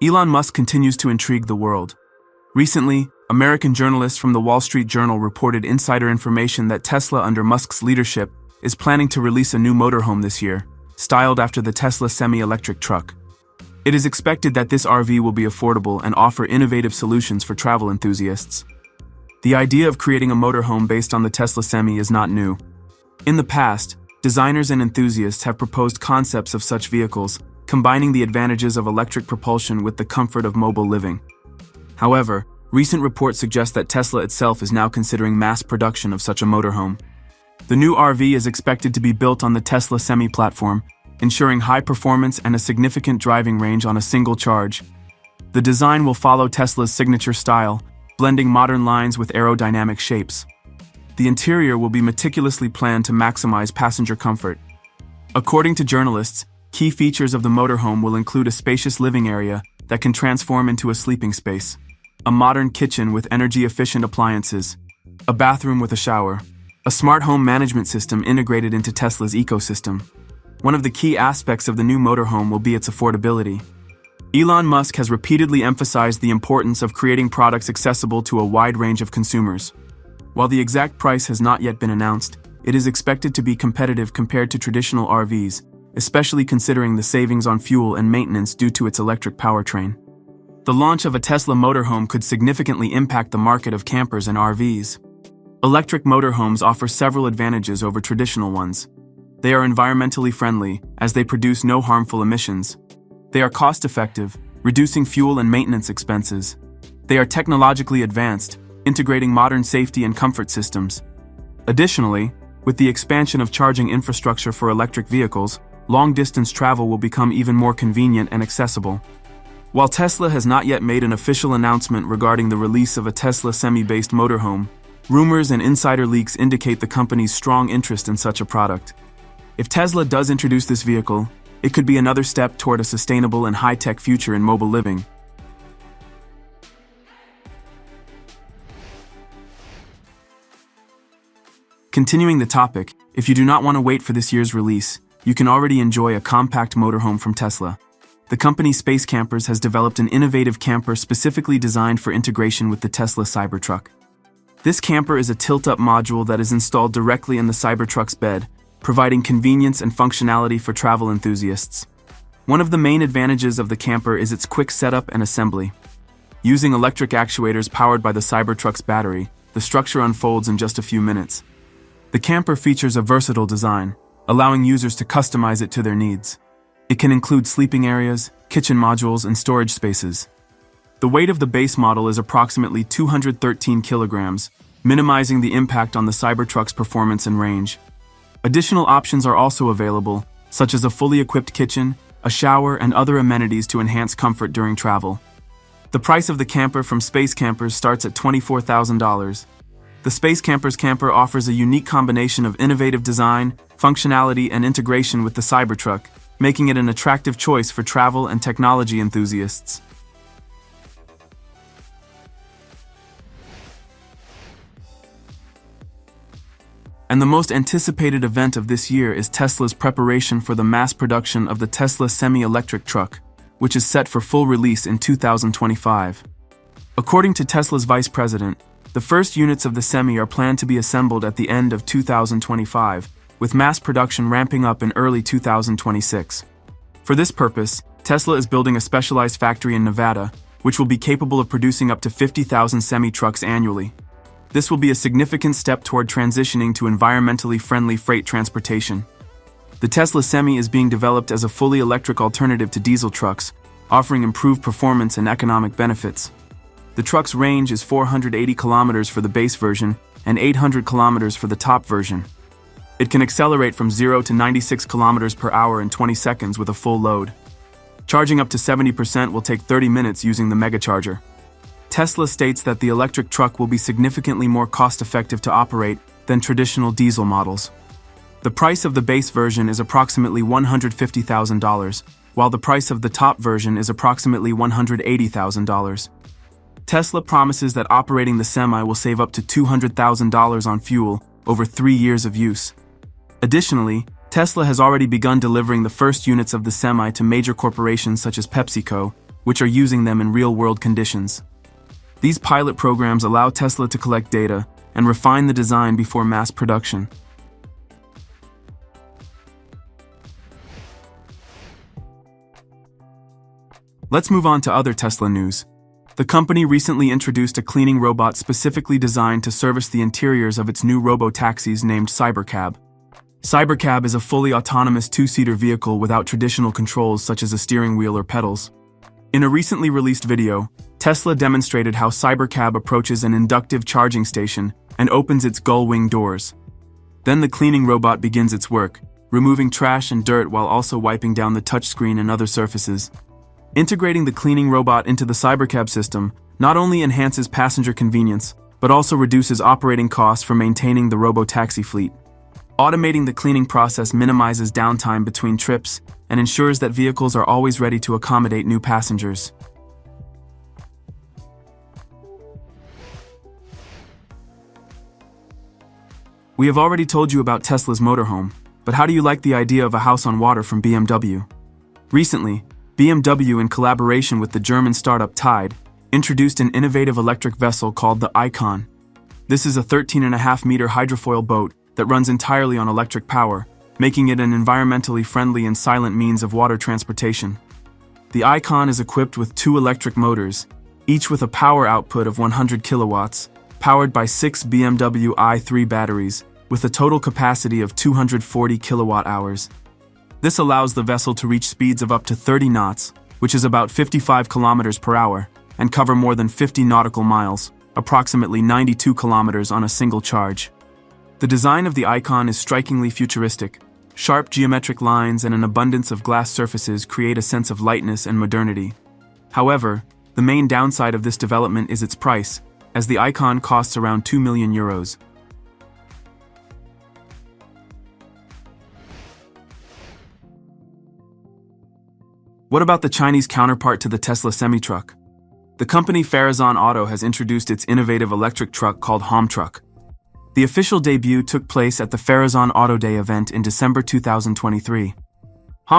Elon Musk continues to intrigue the world. Recently, American journalists from the Wall Street Journal reported insider information that Tesla, under Musk's leadership, is planning to release a new motorhome this year, styled after the Tesla semi-electric truck. It is expected that this RV will be affordable and offer innovative solutions for travel enthusiasts. The idea of creating a motorhome based on the Tesla Semi is not new. In the past, designers and enthusiasts have proposed concepts of such vehicles, combining the advantages of electric propulsion with the comfort of mobile living. However, recent reports suggest that Tesla itself is now considering mass production of such a motorhome. The new RV is expected to be built on the Tesla Semi platform, ensuring high performance and a significant driving range on a single charge. The design will follow Tesla's signature style, blending modern lines with aerodynamic shapes. The interior will be meticulously planned to maximize passenger comfort. According to journalists, key features of the motorhome will include a spacious living area that can transform into a sleeping space, a modern kitchen with energy-efficient appliances, a bathroom with a shower, a smart home management system integrated into Tesla's ecosystem. One of the key aspects of the new motorhome will be its affordability. Elon Musk has repeatedly emphasized the importance of creating products accessible to a wide range of consumers. While the exact price has not yet been announced, it is expected to be competitive compared to traditional RVs, especially considering the savings on fuel and maintenance due to its electric powertrain. The launch of a Tesla motorhome could significantly impact the market of campers and RVs. Electric motorhomes offer several advantages over traditional ones. They are environmentally friendly, as they produce no harmful emissions. They are cost-effective, reducing fuel and maintenance expenses. They are technologically advanced, integrating modern safety and comfort systems. Additionally, with the expansion of charging infrastructure for electric vehicles, long-distance travel will become even more convenient and accessible. While Tesla has not yet made an official announcement regarding the release of a Tesla Semi-based motorhome, rumors and insider leaks indicate the company's strong interest in such a product. If Tesla does introduce this vehicle, it could be another step toward a sustainable and high-tech future in mobile living. Continuing the topic, if you do not want to wait for this year's release, you can already enjoy a compact motorhome from Tesla. The company Space Campers has developed an innovative camper specifically designed for integration with the Tesla Cybertruck. This camper is a tilt-up module that is installed directly in the Cybertruck's bed, providing convenience and functionality for travel enthusiasts. One of the main advantages of the camper is its quick setup and assembly. Using electric actuators powered by the Cybertruck's battery, the structure unfolds in just a few minutes. The camper features a versatile design, allowing users to customize it to their needs. It can include sleeping areas, kitchen modules, and storage spaces. The weight of the base model is approximately 213 kilograms, minimizing the impact on the Cybertruck's performance and range. Additional options are also available, such as a fully equipped kitchen, a shower, and other amenities to enhance comfort during travel. The price of the camper from Space Campers starts at $24,000. The Space Campers camper offers a unique combination of innovative design, functionality, and integration with the Cybertruck, making it an attractive choice for travel and technology enthusiasts. And the most anticipated event of this year is Tesla's preparation for the mass production of the Tesla semi-electric truck, which is set for full release in 2025. According to Tesla's vice president, the first units of the Semi are planned to be assembled at the end of 2025, with mass production ramping up in early 2026. For this purpose, Tesla is building a specialized factory in Nevada, which will be capable of producing up to 50,000 semi-trucks annually. This will be a significant step toward transitioning to environmentally friendly freight transportation. The Tesla Semi is being developed as a fully electric alternative to diesel trucks, offering improved performance and economic benefits. The truck's range is 480 kilometers for the base version and 800 kilometers for the top version. It can accelerate from 0 to 96 kilometers per hour in 20 seconds with a full load. Charging up to 70% will take 30 minutes using the megacharger. Tesla states that the electric truck will be significantly more cost-effective to operate than traditional diesel models. The price of the base version is approximately $150,000, while the price of the top version is approximately $180,000. Tesla promises that operating the Semi will save up to $200,000 on fuel over 3 years of use. Additionally, Tesla has already begun delivering the first units of the Semi to major corporations such as PepsiCo, which are using them in real-world conditions. These pilot programs allow Tesla to collect data and refine the design before mass production. Let's move on to other Tesla news. The company recently introduced a cleaning robot specifically designed to service the interiors of its new Robotaxis named Cybercab. Cybercab is a fully autonomous two-seater vehicle without traditional controls such as a steering wheel or pedals. In a recently released video, Tesla demonstrated how Cybercab approaches an inductive charging station and opens its gull-wing doors. Then the cleaning robot begins its work, removing trash and dirt while also wiping down the touchscreen and other surfaces. Integrating the cleaning robot into the Cybercab system not only enhances passenger convenience, but also reduces operating costs for maintaining the Robotaxi fleet. Automating the cleaning process minimizes downtime between trips and ensures that vehicles are always ready to accommodate new passengers. We have already told you about Tesla's Motorhome, but how do you like the idea of a house on water from BMW? Recently, BMW, in collaboration with the German startup Tide, introduced an innovative electric vessel called the Icon. This is a 13.5-meter hydrofoil boat that runs entirely on electric power, making it an environmentally friendly and silent means of water transportation. The Icon is equipped with 2 electric motors, each with a power output of 100 kilowatts, powered by 6 BMW i3 batteries, with a total capacity of 240 kilowatt-hours. This allows the vessel to reach speeds of up to 30 knots, which is about 55 kilometers per hour, and cover more than 50 nautical miles, approximately 92 kilometers on a single charge. The design of the Icon is strikingly futuristic. Sharp geometric lines and an abundance of glass surfaces create a sense of lightness and modernity. However, the main downside of this development is its price, as the Icon costs around 2 million euros. What about the Chinese counterpart to the Tesla semi-truck? The company Farizon Auto has introduced its innovative electric truck called Truck. The official debut took place at the Farizon Auto Day event in December 2023.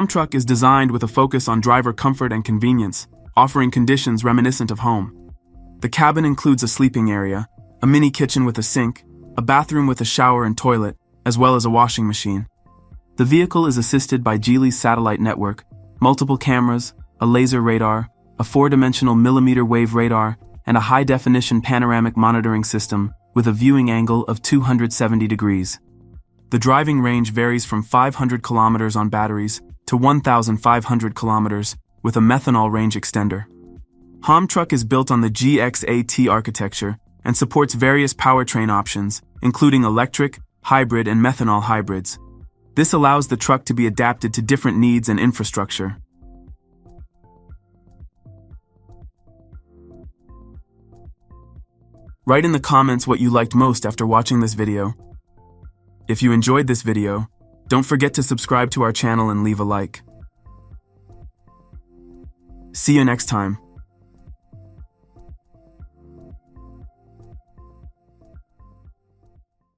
Truck is designed with a focus on driver comfort and convenience, offering conditions reminiscent of home. The cabin includes a sleeping area, a mini kitchen with a sink, a bathroom with a shower and toilet, as well as a washing machine. The vehicle is assisted by Geely's satellite network, multiple cameras, a laser radar, a 4-dimensional millimeter wave radar, and a high-definition panoramic monitoring system with a viewing angle of 270 degrees. The driving range varies from 500 kilometers on batteries to 1,500 kilometers with a methanol range extender. Truck is built on the GXAT architecture and supports various powertrain options, including electric, hybrid, and methanol hybrids. This allows the truck to be adapted to different needs and infrastructure. Write in the comments what you liked most after watching this video. If you enjoyed this video, don't forget to subscribe to our channel and leave a like. See you next time.